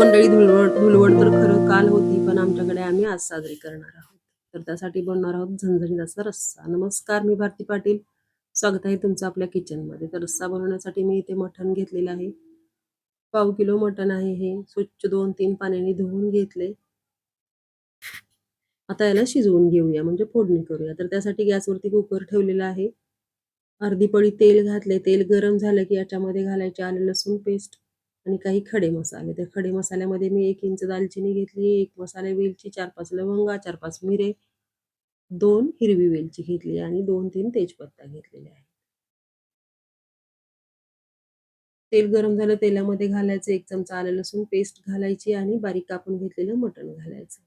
मंडळी, धुलवड तर खरं काल होती, पण आमच्याकडे आम्ही आज साजरी करणार आहोत. तर त्यासाठी बनवणार आहोत झणझणीत असा रस्सा. नमस्कार, मी भारती पाटील. स्वागत आहे तुमचं आपल्या किचनमध्ये. तर रस्सा बनवण्यासाठी मी इथे मटण घेतलेलं आहे. 1/2 किलो मटण आहे हे. स्वच्छ 2-3 पाण्याने धुवून घेतले. आता याला शिजवून घेऊया, म्हणजे फोडणी करूया. तर त्यासाठी गॅसवरती कुकर ठेवलेला आहे. अर्धी पळी तेल घातले. तेल गरम झालं की याच्यामध्ये घालायचे आलं लसूण पेस्ट आणि काही खडे मसाले. त्या खडे मसाल्यामध्ये मी 1 इंच दालचिनी घेतली, 1 मसाले वेलची, 4-5 लवंगा, 4-5 मिरे, 2 हिरवी वेलची घेतली आणि 2-3 तेजपत्ता घेतलेले आहे. तेल गरम झालं, तेलामध्ये घालायचं 1 चमचा आलं लसूण पेस्ट घालायची आणि बारीक कापून घेतलेलं मटण घालायचं.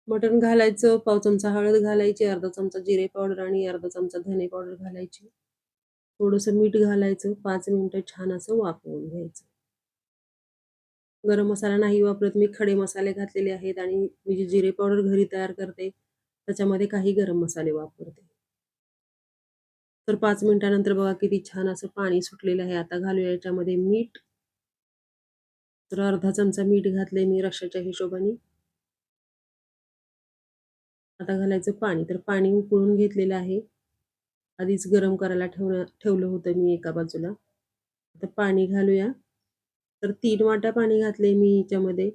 मटण घालायचं, पाव चमचा हळद घालायची, अर्धा चमचा जिरे पावडर आणि अर्धा चमचा धने पावडर घालायची. थोडंसं मीठ घालायचं. 5 मिनिटं छान असं वाफवून घ्यायचं. गरम मसाला नाही वापरत मी, खडे मसाले घातलेले आहेत आणि मी जी जिरे पावडर घरी तयार करते त्याच्यामध्ये काही गरम मसाले वापरते. तर 5 मिनिटानंतर बघा किती छान असं पाणी सुटलेलं आहे. आता घालूया याच्यामध्ये मीठ. तर अर्धा चमचा मीठ घातले मी रश्श्याच्या हिशोबाने. आता घालायचं पाणी. तर पाणी उकळून घेतलेलं आहे. आधीच गरम करायला ठेवलं होतं मी एका बाजूला. आता पाणी घालूया. तर 3 वाट्या पाणी घातले मी याच्यामध्ये.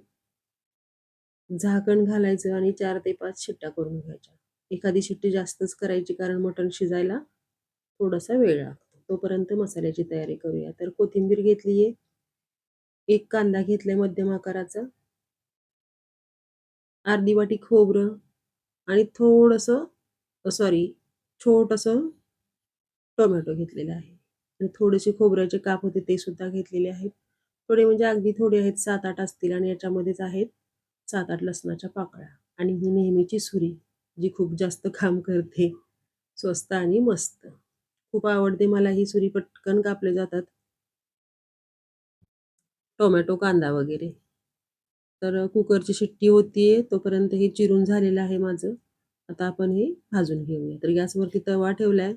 झाकण घालायचं आणि 4 ते 5 शिट्ट्या करून घ्यायच्या. एखादी शिट्टी जास्तच करायची, कारण मटण शिजायला थोडासा वेळ लागतो. तोपर्यंत मसाल्याची तयारी करूया. तर कोथिंबीर घेतलीये, 1 कांदा घेतलाय मध्यम आकाराचा, अर्धी वाटी खोबरं आणि थोडंसं छोटंसं टोमॅटो घेतलेलं आहे आणि थोडेसे खोबऱ्याचे काप होते ते सुद्धा घेतलेले आहेत. थोडे म्हणजे अगदी थोडे आहेत, 7-8 असतील आणि याच्यामध्येच आहेत 7-8 लसणाच्या पाकळ्या आणि ही नेहमीची सुरी, जी खूप जास्त काम करते. स्वस्त आणि मस्त. खूप आवडते मला ही सुरी, पटकन कापले जातात टोमॅटो, कांदा वगैरे. तर कुकरची शिट्टी होतीये, तोपर्यंत हे चिरून झालेलं आहे माझं. आता आपण हे भाजून घेऊया. तर गॅसवरती तवा ठेवलाय.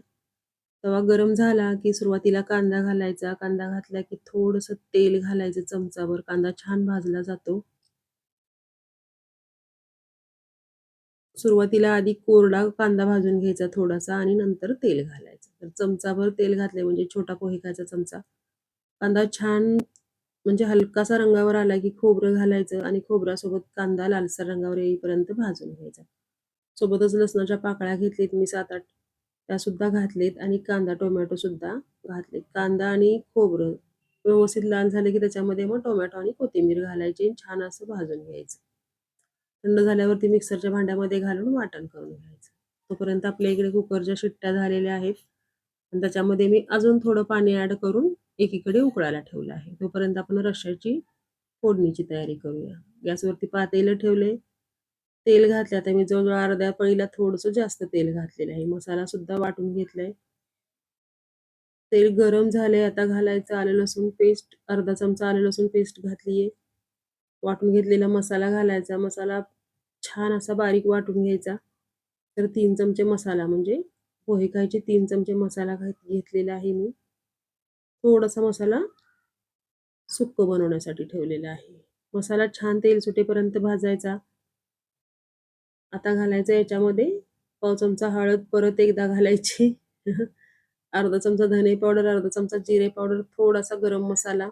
तवा गरम झाला की सुरुवातीला कांदा घालायचा. कांदा घातला की थोडंसं तेल घालायचं चमचाभर. कांदा छान भाजला जातो. सुरुवातीला आधी कोरडा कांदा भाजून घ्यायचा थोडासा आणि नंतर तेल घालायचं. तर चमचाभर तेल घातले, म्हणजे छोटा पोहे खायचा चमचा. कांदा छान म्हणजे हलकासा रंगावर आला की खोबरं घालायचं आणि खोबऱ्यासोबत कांदा लालसर रंगावर येईपर्यंत भाजून घ्यायचा. सोबतच लसणाच्या पाकळ्या घेतलीत मी 7-8, त्यासुद्धा घातलेत आणि कांदा टोमॅटो सुद्धा घातलेत. कांदा आणि खोबरं व्यवस्थित लाल झाले की त्याच्यामध्ये मग टोमॅटो आणि कोथिंबीर घालायची आणि छान असं भाजून घ्यायचं. थंड झाल्यावरती मिक्सरच्या भांड्यामध्ये घालून वाटण करून घ्यायचं. तोपर्यंत आपल्या इकडे कुकरच्या शिट्ट्या झालेल्या आहेत आणि त्याच्यामध्ये मी अजून थोडं पाणी ॲड करून एकीकडे उकळायला ठेवलं आहे. तोपर्यंत आपण रश्श्याची फोडणीची तयारी करूया. गॅसवरती पातेलं ठेवले, तेल घातले. आता मी जवळजवळ अर्ध्या पळीला थोडंसं जास्त तेल घातलेलं आहे. मसाला सुद्धा वाटून घेतलाय. तेल गरम झाले, आता घालायचं आलं लसूण पेस्ट. अर्धा चमचा आलं लसूण पेस्ट घातलीये. वाटून घेतलेला मसाला घालायचा. मसाला छान असा बारीक वाटून घ्यायचा. तर 3 चमचे मसाला, म्हणजे पोहे खायचे 3 चमचे मसाला घेतलेला आहे मी. थोडासा मसाला सुक्क बनवण्यासाठी ठेवलेला आहे. मसाला छान तेल सुटेपर्यंत भाजायचा. आता घालायचं याच्यामध्ये पाव चमचा हळद परत एकदा घालायची. अर्धा चमचा धने पावडर, अर्धा चमचा जिरे पावडर, थोडासा गरम मसाला.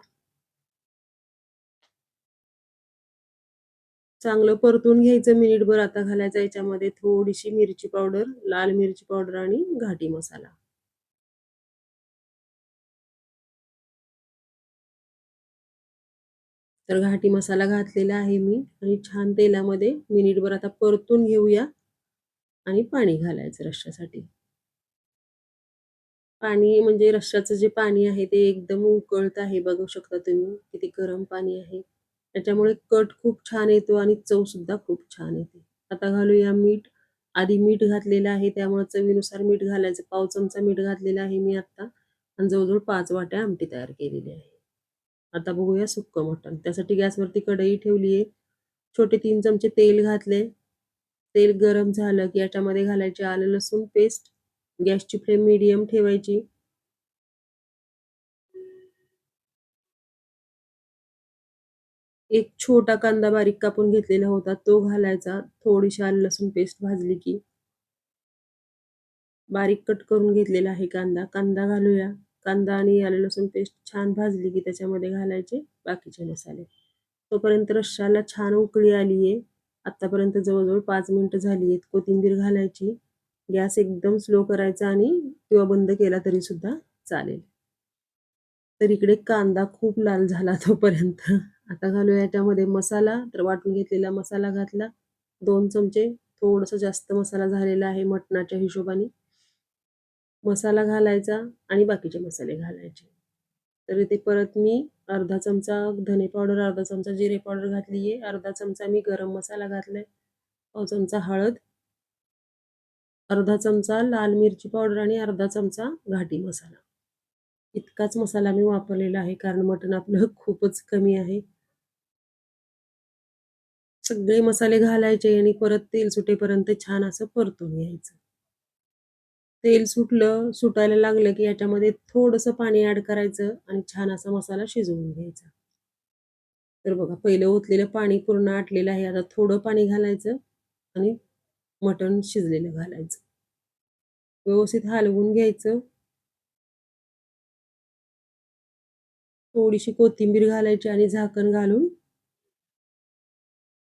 चांगलं परतून घ्यायचं मिनिटभर. आता घालायचं याच्यामध्ये थोडीशी मिरची पावडर, लाल मिरची पावडर आणि घाटी मसाला. तर घाटी मसाला घातलेला आहे मी आणि छान तेलामध्ये मिनिटभर आता परतून घेऊया आणि पाणी घालायचं रश्श्यासाठी. पाणी म्हणजे रश्श्याचं जे पाणी आहे ते एकदम उकळत आहे, बघू शकता तुम्ही किती गरम पाणी आहे. त्याच्यामुळे कट खूप छान येतो आणि चव सुद्धा खूप छान येते. आता घालूया मीठ. आधी मीठ घातलेलं आहे, त्यामुळे चवीनुसार मीठ घालायचं. पाव चमचा मीठ घातलेलं आहे मी आता आणि जवळजवळ 5 वाट्या आमटी तयार केलेली आहे. आता बघूया सुक्कं मटण. त्यासाठी गॅसवरती कढई ठेवली आहे. छोटे 3 चमचे तेल घातले. तेल गरम झालं की याच्यामध्ये घालायचे आलं लसूण पेस्ट. गॅसची फ्लेम मीडियम ठेवायची. एक छोटा कांदा बारीक कापून घेतलेला होता तो घालायचा. थोडीशी आलं लसूण पेस्ट भाजली की बारीक कट करून घेतलेला आहे कांदा. कांदा घालूया. कांदा आणि आलं लसूण पेस्ट छान भाजली की त्याच्यामध्ये घालायचे बाकीचे मसाले. तोपर्यंत रश्श्याला छान उकळी आली आहे. आत्तापर्यंत जवळ-जवळ 5 मिनिटं झाली आहेत. कोथिंबीर घालायची. गॅस एकदम स्लो करायचा आणि किंवा बंद केला तरीसुद्धा चालेल. तर इकडे कांदा खूप लाल झाला तोपर्यंत. आता घालूया याच्यामध्ये मसाला. तर वाटून घेतलेला मसाला घातला. 2 चमचे. थोडंसं जास्त मसाला झालेला आहे मटणाच्या हिशोबाने. मसाला घालायचा आणि बाकीचे मसाले घालायचे. तर इथे परत मी अर्धा चमचा धने पावडर, अर्धा चमचा जिरे पावडर घातली आहे. अर्धा चमचा मी गरम मसाला घातलाय. पाव चमचा हळद, अर्धा चमचा लाल मिरची पावडर आणि अर्धा चमचा घाटी मसाला. इतकाच मसाला मी वापरलेला आहे कारण मटण आपलं खूपच कमी आहे. सगळे मसाले घालायचे आणि परत तेल सुटेपर्यंत छान असं परतून घ्यायचं. तेल सुटायला लागलं की याच्यामध्ये थोडंसं पाणी ॲड करायचं आणि छान असा मसाला शिजवून घ्यायचा. तर बघा पहिलं ओतलेलं पाणी पूर्ण आटलेलं आहे. आता थोडं पाणी घालायचं आणि मटण शिजलेलं घालायचं. व्यवस्थित हलवून घ्यायचं. थोडीशी कोथिंबीर घालायची आणि झाकण घालून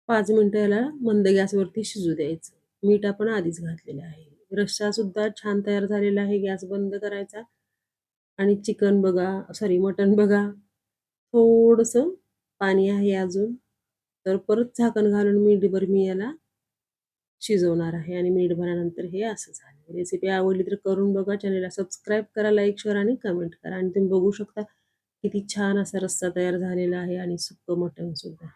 5 मिनिटं याला मंद गॅसवरती शिजू द्यायचं. मीठ आपण आधीच घातलेलं आहे. रस्सासुद्धा छान तयार झालेला आहे. गॅस बंद करायचा आणि चिकन बघा, सॉरी मटण बघा, थोडंसं पाणी आहे अजून. तर परत झाकण घालून मिनिटभर मी याला शिजवणार आहे आणि मिनिटभरानंतर हे असं झालं. रेसिपी आवडली तर करून बघा. चॅनलला सबस्क्राईब करा, लाईक, शेअर आणि कमेंट करा आणि तुम्ही बघू शकता किती छान असा रस्सा तयार झालेला आहे आणि सुक्कं मटणसुद्धा.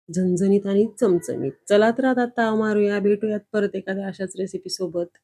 झणझणीत आणि चमचमीत. चला तर आता ताव मारूया. भेटूयात परत एखाद्या अशाच रेसिपीसोबत.